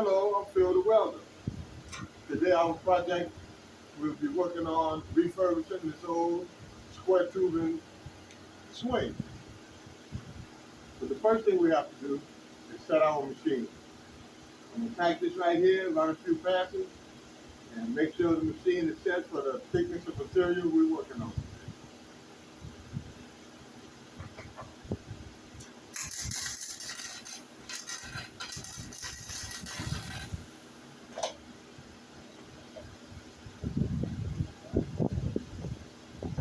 Hello, I'm Phil the Welder. Today our project will be working on refurbishing this old square tubing swing. But the first thing we have to do is set our machine. I'm going to pack this right here, run a few passes, and make sure the machine is set for the thickness of material we're working on.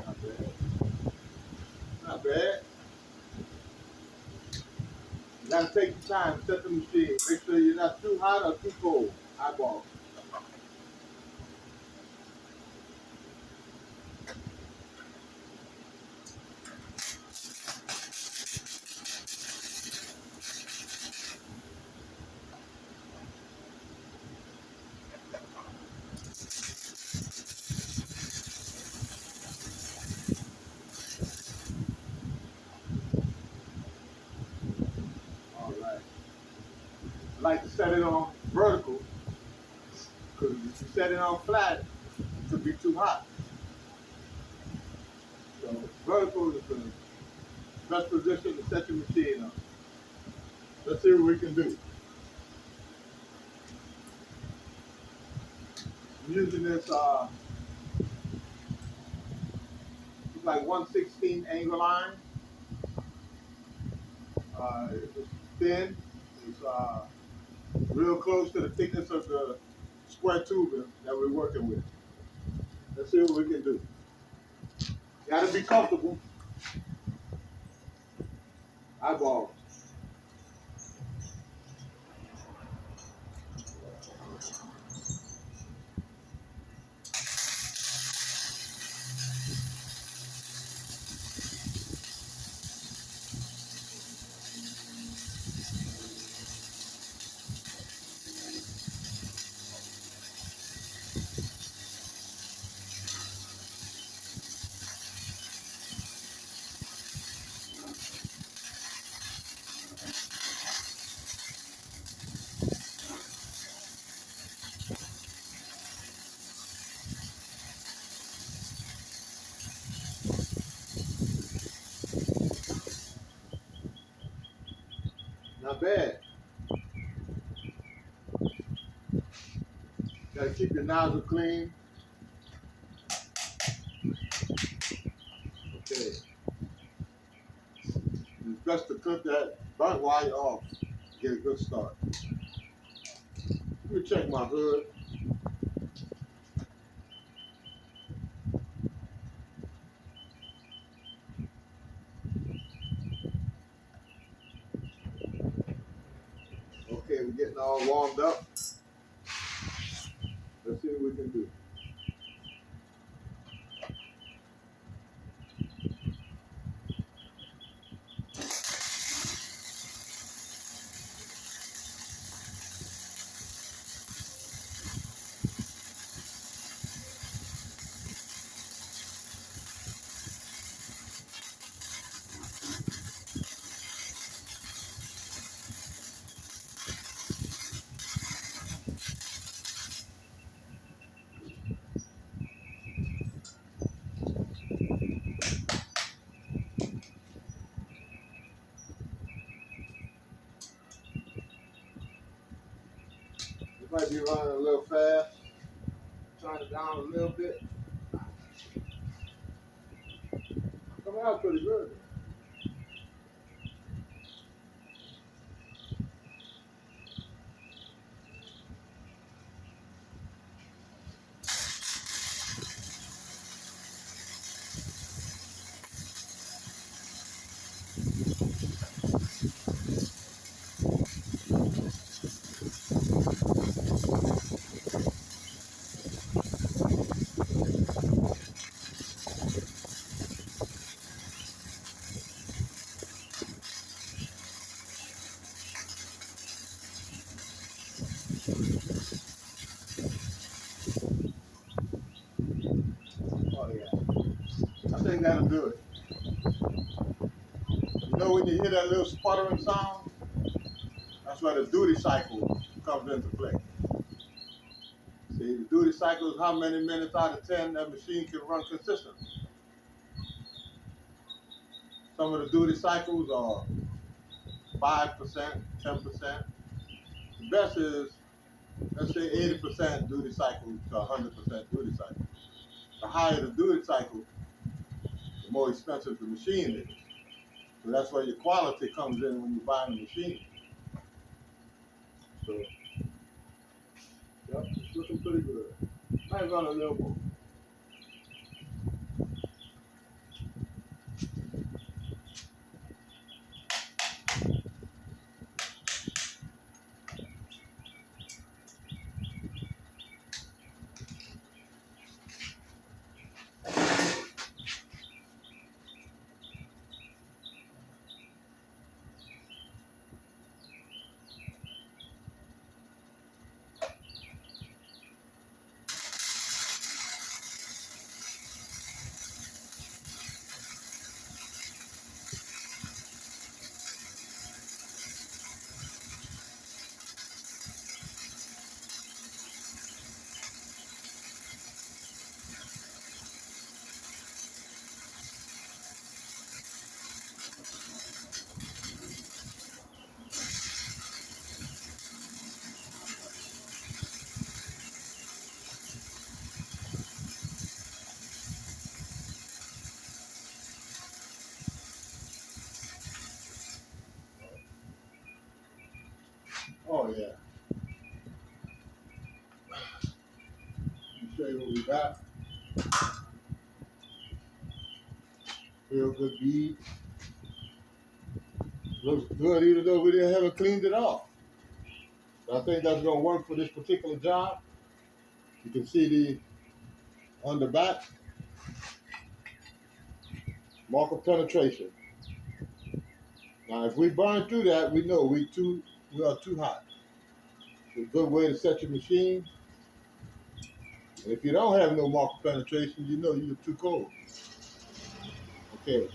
Not bad. Not bad. You got to take your time, set the machine. Make sure you're not too hot or too cold. Eyeball. All right. I like to set it on vertical because if you set it on flat, it could be too hot. So vertical is the best position to set your machine on. Let's see what we can do. I'm using this, it's like 1/16 angle line. It's thin. It's real close to the thickness of the square tubing that we're working with. Let's see what we can do. You gotta be comfortable. Eyeball. Not bad. Gotta keep your nozzle clean. Okay. It's best to cut that burnt wire off to get a good start. Let me check my hood. Okay, we're getting all warmed up. Let's see what we can do. It might be running a little fast. Turn it down a little bit. Coming out pretty good. Oh yeah. I think that'll do it. You know when you hear that little sputtering sound? That's where the duty cycle comes into play. See, the duty cycle is how many minutes out of 10 that machine can run consistently. Some of the duty cycles are 5%, 10%. The best is, let's say 80% duty cycle to 100% duty cycle. The higher the duty cycle, the more expensive the machine is. So that's where your quality comes in when you buy a machine. So, yep, it's looking pretty good. Might run a little more. Oh yeah. Let me show you what we got. Real good bead. Looks good even though we haven't cleaned it off. But I think that's gonna work for this particular job. You can see the on the back mark of penetration. Now if we burn through that, we know we are too hot. It's a good way to set your machine. And if you don't have no mark of penetration, you know you're too cold. Okay.